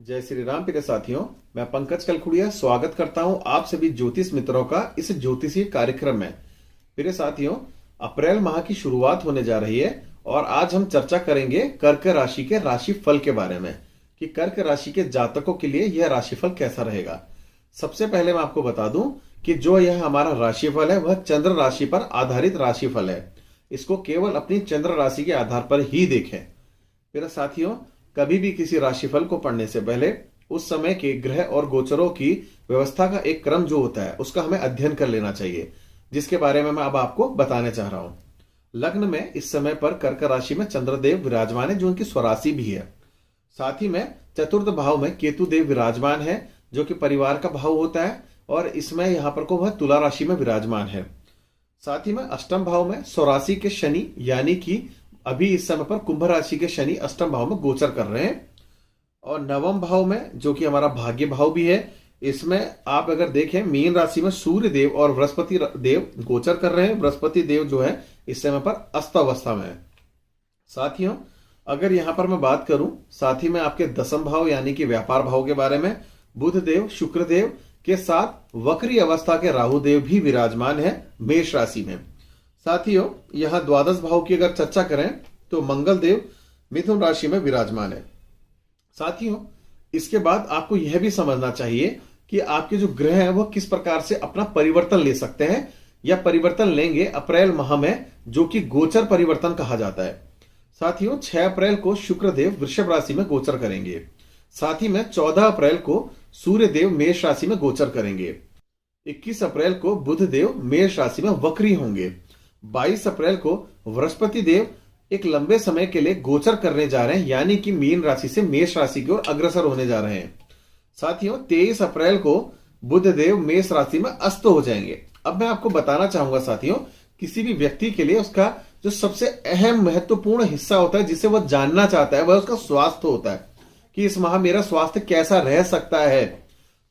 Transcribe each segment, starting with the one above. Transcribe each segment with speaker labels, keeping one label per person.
Speaker 1: जय श्री राम प्रिय साथियों। मैं पंकज कलखुड़िया स्वागत करता हूं आप सभी ज्योतिष मित्रों का इस ज्योतिषीय कार्यक्रम में। प्रिय साथियों, अप्रैल माह की शुरुआत होने जा रही है और आज हम चर्चा करेंगे कर्क राशि के राशिफल के बारे में कि कर्क राशि के जातकों के लिए यह राशिफल कैसा रहेगा। सबसे पहले मैं आपको बता दूं कि जो यह हमारा राशिफल है वह चंद्र राशि पर आधारित राशिफल है। इसको केवल अपनी चंद्र राशि के आधार पर ही देखें। मेरे साथियों, कभी भी किसी राशिफल को पढ़ने से पहले उस समय के ग्रह और गोचरों की व्यवस्था का एक क्रम जो होता है उसका हमें अध्ययन कर लेना चाहिए, जिसके बारे में मैं अब आपको बताने चाह रहा हूं। लग्न में इस समय पर कर्क राशि में चंद्रदेव विराजमान है जो उनकी स्वराशि भी है। साथ ही में चतुर्थ भाव में केतु देव विराजमान है जो कि परिवार का भाव होता है और इसमें यहां पर को वह तुला राशि में विराजमान है। साथ ही में अष्टम भाव में स्वराशि के शनि यानी कि अभी इस समय पर कुंभ राशि के शनि अष्टम भाव में गोचर कर रहे हैं। और नवम भाव में जो कि हमारा भाग्य भाव भी है, इसमें आप अगर देखें मीन राशि में सूर्य देव और बृहस्पति देव गोचर कर रहे हैं। बृहस्पति देव जो है इस समय पर अस्त अवस्था में है। साथियों, अगर यहां पर मैं बात करूं साथ ही में आपके दसम भाव यानी कि व्यापार भाव के बारे में, बुध देव शुक्र देव के साथ वक्री अवस्था के राहु देव भी विराजमान है मेष राशि में। साथियों, यहां द्वादश भाव की अगर चर्चा करें तो मंगल देव मिथुन राशि में विराजमान है। साथियों, इसके बाद आपको यह भी समझना चाहिए कि आपके जो ग्रह हैं वह किस प्रकार से अपना परिवर्तन ले सकते हैं या परिवर्तन लेंगे अप्रैल माह में, जो कि गोचर परिवर्तन कहा जाता है। साथियों, 6 अप्रैल को शुक्र देव वृषभ राशि में गोचर करेंगे। साथ ही में 14 अप्रैल को सूर्य देव मेष राशि में गोचर करेंगे। 21 अप्रैल को बुध देव मेष राशि में वक्री होंगे। 22 अप्रैल को बृहस्पति देव एक लंबे समय के लिए गोचर करने जा रहे हैं यानी कि मीन राशि से मेष राशि की ओर अग्रसर होने जा रहे हैं। साथियों, 23 अप्रैल को बुध देव मेष राशि में अस्त हो जाएंगे। अब मैं आपको बताना चाहूंगा साथियों, किसी भी व्यक्ति के लिए उसका जो सबसे अहम महत्वपूर्ण हिस्सा होता है जिसे वह जानना चाहता है वह उसका स्वास्थ्य होता है कि इस माह मेरा स्वास्थ्य कैसा रह सकता है।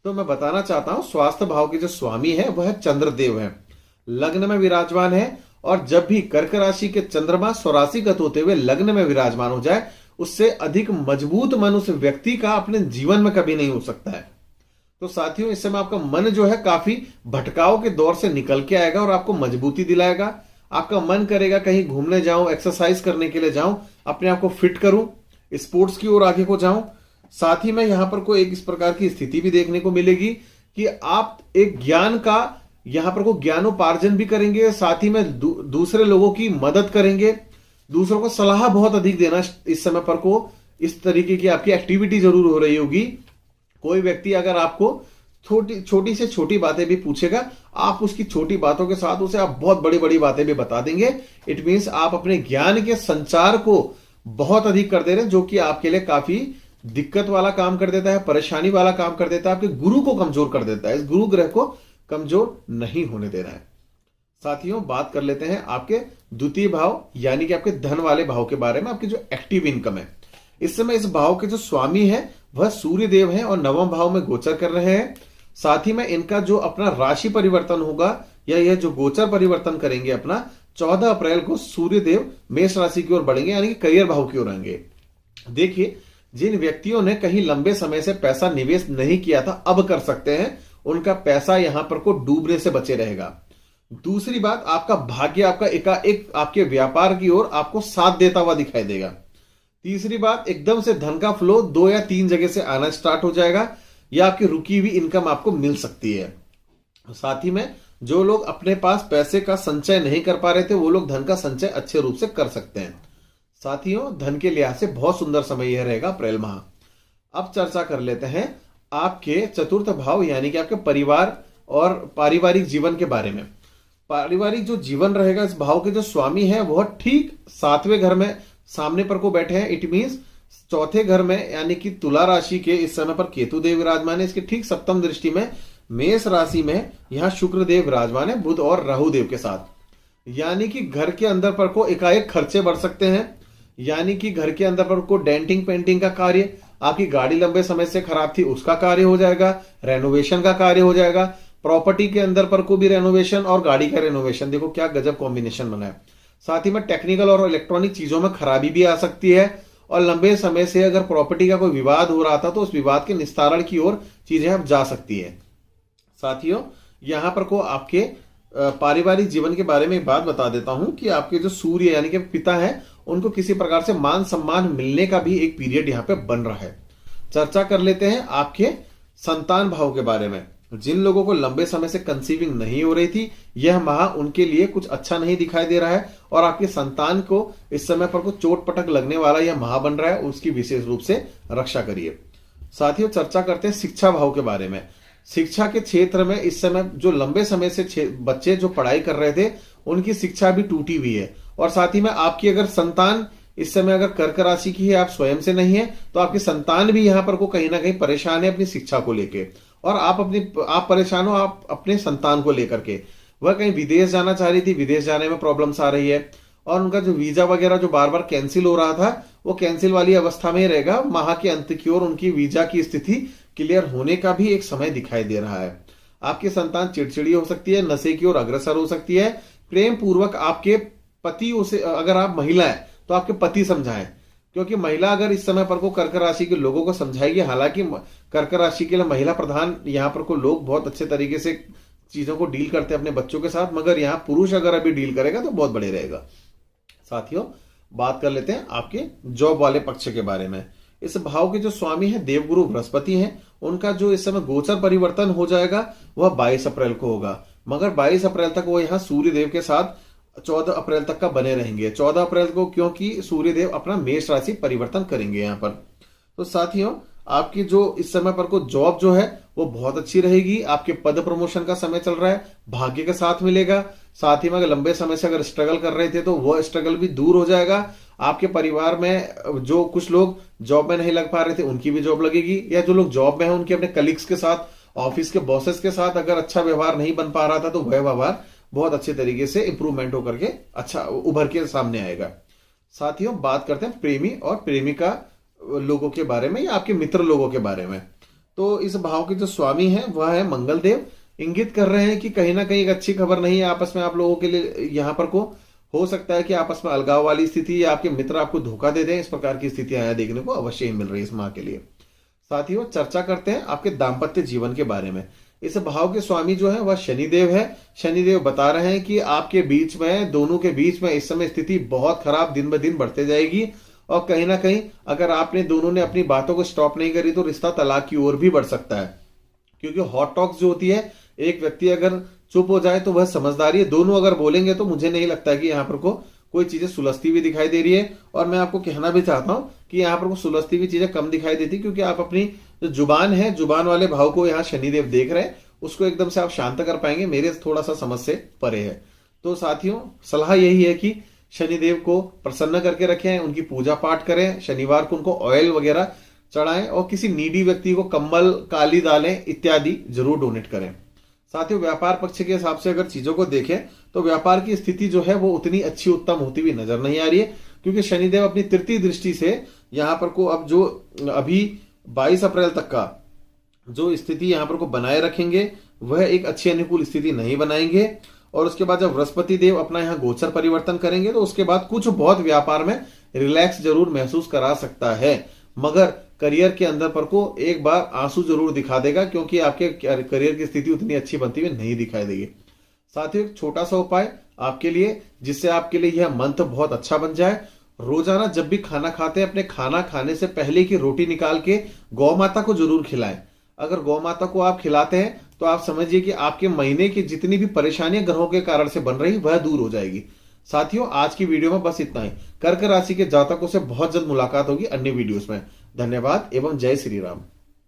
Speaker 1: तो मैं बताना चाहता हूं, स्वास्थ्य भाव के जो स्वामी है वह चंद्रदेव है, लग्न में विराजमान है। और जब भी कर्क राशि के चंद्रमा स्वराशिगत होते हुए लग्न में विराजमान हो जाए, उससे अधिक मजबूत मन उस व्यक्ति का अपने जीवन में कभी नहीं हो सकता है। तो साथियों, इस समय आपका मन जो है काफी भटकाव के दौर से निकल के आएगा और आपको मजबूती दिलाएगा। आपका मन करेगा कहीं घूमने जाऊं, एक्सरसाइज करने के लिए जाऊं, अपने आप को फिट करूं, स्पोर्ट्स की ओर आगे को जाऊं। साथ ही में यहां पर कोई एक इस प्रकार की स्थिति भी देखने को मिलेगी कि आप एक ज्ञान का यहां पर को ज्ञानोपार्जन भी करेंगे, साथ ही में दूसरे लोगों की मदद करेंगे, दूसरों को सलाह बहुत अधिक देना इस समय पर को इस तरीके की आपकी एक्टिविटी जरूर हो रही होगी। कोई व्यक्ति अगर आपको छोटी से छोटी बातें भी पूछेगा, आप उसकी छोटी बातों के साथ उसे आप बहुत बड़ी बड़ी बातें भी बता देंगे। इट मीन्स आप अपने ज्ञान के संचार को बहुत अधिक कर दे रहे हैं, जो कि आपके लिए काफी दिक्कत वाला काम कर देता है, परेशानी वाला काम कर देता है, आपके गुरु को कमजोर कर देता है। इस गुरु ग्रह को कमजोर नहीं होने देना है। साथियों, बात कर लेते हैं आपके द्वितीय भाव यानी कि आपके धन वाले भाव के बारे में। आपकी जो एक्टिव इनकम है, इस समय इस भाव के जो स्वामी है वह सूर्य देव है और नवम भाव में गोचर कर रहे हैं। साथ ही में इनका जो अपना राशि परिवर्तन होगा या यह जो गोचर परिवर्तन करेंगे अपना, 14 अप्रैल को सूर्य देव मेष राशि की ओर बढ़ेंगे यानी कि करियर भाव की ओर आएंगे। देखिए, जिन व्यक्तियों ने कहीं लंबे समय से पैसा निवेश नहीं किया था अब कर सकते हैं, उनका पैसा यहां पर को डूबने से बचे रहेगा। दूसरी बात, आपका भाग्य आपका एकाएक आपके व्यापार की ओर आपको साथ देता हुआ दिखाई देगा। तीसरी बात, एकदम से धन का फ्लो 2 या 3 जगह से आना स्टार्ट हो जाएगा या आपकी रुकी हुई इनकम आपको मिल सकती है। साथ ही में जो लोग अपने पास पैसे का संचय नहीं कर पा रहे थे वो लोग धन का संचय अच्छे रूप से कर सकते हैं। साथियों, धन के लिहाज से बहुत सुंदर समय यह रहेगा अप्रैल माह। अब चर्चा कर लेते हैं आपके चतुर्थ भाव यानी कि आपके परिवार और पारिवारिक जीवन के बारे में। पारिवारिक जो जीवन रहेगा, इस भाव के जो स्वामी है वह ठीक 7वें घर में सामने पर को बैठे हैं। इट मीन्स चौथे घर में यानी कि तुला राशि के इस समय पर केतु देव विराजमान है। इसके ठीक सप्तम दृष्टि में मेष राशि में यहां शुक्र देव विराजमान है बुध और राहु देव के साथ। यानी कि घर के अंदर पर को एकाएक खर्चे बढ़ सकते हैं, यानी कि घर के अंदर पर को डेंटिंग पेंटिंग का कार्य, आपकी गाड़ी लंबे समय से खराब थी उसका कार्य हो जाएगा, रेनोवेशन का कार्य हो जाएगा, प्रॉपर्टी के अंदर पर को भी रेनोवेशन और गाड़ी का रेनोवेशन। देखो क्या गजब कॉम्बिनेशन बना है। साथ ही में टेक्निकल और इलेक्ट्रॉनिक चीजों में खराबी भी आ सकती है और लंबे समय से अगर प्रॉपर्टी का कोई विवाद हो रहा था तो उस विवाद के निस्तारण की ओर चीजें अब जा सकती है। साथियों, यहां पर को आपके पारिवारिक जीवन के बारे में एक बात बता देता हूं कि आपके जो सूर्य यानी कि पिता है उनको किसी प्रकार से मान सम्मान मिलने का भी एक पीरियड यहां पे बन रहा है। चर्चा कर लेते हैं आपके संतान भाव के बारे में। जिन लोगों को लंबे समय से कंसीविंग नहीं हो रही थी, यह माह उनके लिए कुछ अच्छा नहीं दिखाई दे रहा है और आपके संतान को इस समय पर कुछ चोट पटक लगने वाला यह माह बन रहा है, उसकी विशेष रूप से रक्षा करिए। साथियों, चर्चा करते हैं शिक्षा भाव के बारे में। शिक्षा के क्षेत्र में इस समय जो लंबे समय से बच्चे जो पढ़ाई कर रहे थे उनकी शिक्षा भी टूटी हुई है। और साथ ही में आपकी अगर संतान इस समय अगर कर्क राशि की है, आप स्वयं से नहीं है, तो आपकी संतान भी यहां पर को कहीं ना कहीं परेशान है अपनी शिक्षा को लेके, और आप परेशान हो आप अपने संतान को लेकर के। वह कहीं विदेश जाना चाह रही थी, विदेश जाने में प्रॉब्लम्स आ रही है, और उनका जो वीजा वगैरह जो बार बार कैंसिल हो रहा था वो कैंसिल वाली अवस्था में रहेगा। माह के अंत की ओर उनकी वीजा की स्थिति क्लियर होने का भी एक समय दिखाई दे रहा है। आपकी संतान चिड़चिड़ी हो सकती है, नशे की ओर अग्रसर हो सकती है। प्रेम पूर्वक आपके पति उसे, अगर आप महिला है तो आपके पति समझाएं, क्योंकि महिला अगर इस समय पर को कर्क राशि के लोगों को समझाएगी, हालांकि कर्क राशि के लिए महिला प्रधान यहाँ पर को लोग बहुत अच्छे तरीके से चीजों को डील करते हैं अपने बच्चों के साथ, मगर यहाँ पुरुष अगर अभी डील करेगा तो बहुत बड़े रहेगा। साथियों, बात कर लेते हैं आपके जॉब वाले पक्ष के बारे में। इस भाव के जो स्वामी है देवगुरु बृहस्पति हैं, उनका जो इस समय गोचर परिवर्तन हो जाएगा वह 22 अप्रैल को होगा, मगर 22 अप्रैल तक वो यहाँ सूर्य देव के साथ 14 अप्रैल तक का बने रहेंगे। 14 अप्रैल को क्योंकि सूर्य देव अपना मेष राशि परिवर्तन करेंगे यहाँ पर। तो साथियों, आपकी जो इस समय पर को जॉब जो है वो बहुत अच्छी रहेगी। आपके पद प्रमोशन का समय चल रहा है, भाग्य के साथ मिलेगा। साथ ही में अगर लंबे समय से अगर स्ट्रगल कर रहे थे तो वह स्ट्रगल भी दूर हो जाएगा। आपके परिवार में जो कुछ लोग जॉब में नहीं लग पा रहे थे उनकी भी जॉब लगेगी, या जो लोग जॉब में हैं उनके अपने कलीग्स के साथ, ऑफिस के बॉसेस के साथ अगर अच्छा व्यवहार नहीं बन पा रहा था तो वह व्यवहार बहुत अच्छे तरीके से इंप्रूवमेंट होकर के अच्छा उभर के सामने आएगा। साथियों, बात करते हैं प्रेमी और प्रेमिका लोगों के बारे में या आपके मित्र लोगों के बारे में। तो इस भाव के जो स्वामी हैं वह है मंगल देव। इंगित कर रहे हैं कि कहीं ना कहीं एक अच्छी खबर नहीं है आपस में आप लोगों के लिए। यहां पर को हो सकता है कि आपस में अलगाव वाली स्थिति या आपके मित्र आपको धोखा दे दें, इस प्रकार की स्थितियां यहाँ देखने को अवश्य ही मिल रही है इस माह के लिए। साथियों, चर्चा करते हैं आपके दाम्पत्य जीवन के बारे में। इस भाव के स्वामी जो है वह शनिदेव है। शनिदेव बता रहे हैं कि आपके बीच में, दोनों के बीच में इस समय स्थिति बहुत खराब दिन ब दिन बढ़ते जाएगी, और कहीं ना कहीं अगर आपने दोनों ने अपनी बातों को स्टॉप नहीं करी तो रिश्ता तलाक की ओर भी बढ़ सकता है। क्योंकि हॉट टॉक्स जो होती है, एक व्यक्ति अगर चुप हो जाए तो वह समझदारी है, दोनों अगर बोलेंगे तो मुझे नहीं लगता कि यहाँ पर को कोई चीजें सुलझती हुई दिखाई दे रही है। और मैं आपको कहना भी चाहता हूं कि यहाँ पर सुलझती हुई चीजें कम दिखाई देती, क्योंकि आप अपनी जो जुबान है, जुबान वाले भाव को यहाँ शनिदेव देख रहे हैं, उसको एकदम से आप शांत कर पाएंगे, मेरे थोड़ा सा समझ से परे है। तो साथियों, सलाह यही है कि शनिदेव को प्रसन्न करके रखें, उनकी पूजा पाठ करें, शनिवार को उनको ऑयल वगैरह चढ़ाएं, और किसी नीडी व्यक्ति को कंबल, काली दालें इत्यादि जरूर डोनेट करें। साथियों, व्यापार पक्ष के हिसाब से अगर चीजों को देखें तो व्यापार की स्थिति जो है वो उतनी अच्छी उत्तम होती हुई नजर नहीं आ रही है, क्योंकि शनिदेव अपनी तृतीय दृष्टि से यहाँ पर को अब जो अभी 22 अप्रैल तक का जो स्थिति यहाँ पर को बनाए रखेंगे वह एक अच्छी अनुकूल स्थिति नहीं बनाएंगे। और उसके बाद जब बृहस्पति देव अपना यहाँ गोचर परिवर्तन करेंगे तो उसके बाद कुछ बहुत व्यापार में रिलैक्स जरूर महसूस करा सकता है, मगर करियर के अंदर पर को एक बार आंसू जरूर दिखा देगा, क्योंकि आपके करियर की स्थिति उतनी अच्छी बनती हुई नहीं दिखाई देगी। साथियों, एक छोटा सा उपाय आपके लिए, जिससे आपके लिए यह मंथ बहुत अच्छा बन जाए। रोजाना जब भी खाना खाते हैं, अपने खाना खाने से पहले की रोटी निकाल के गौ माता को जरूर खिलाएं। अगर गौ माता को आप खिलाते हैं तो आप समझिए कि आपके महीने की जितनी भी परेशानियां ग्रहों के कारण से बन रही वह दूर हो जाएगी। साथियों, आज की वीडियो में बस इतना ही। कर्क राशि के जातकों से बहुत जल्द मुलाकात होगी अन्य वीडियोस में। धन्यवाद एवं जय श्री राम।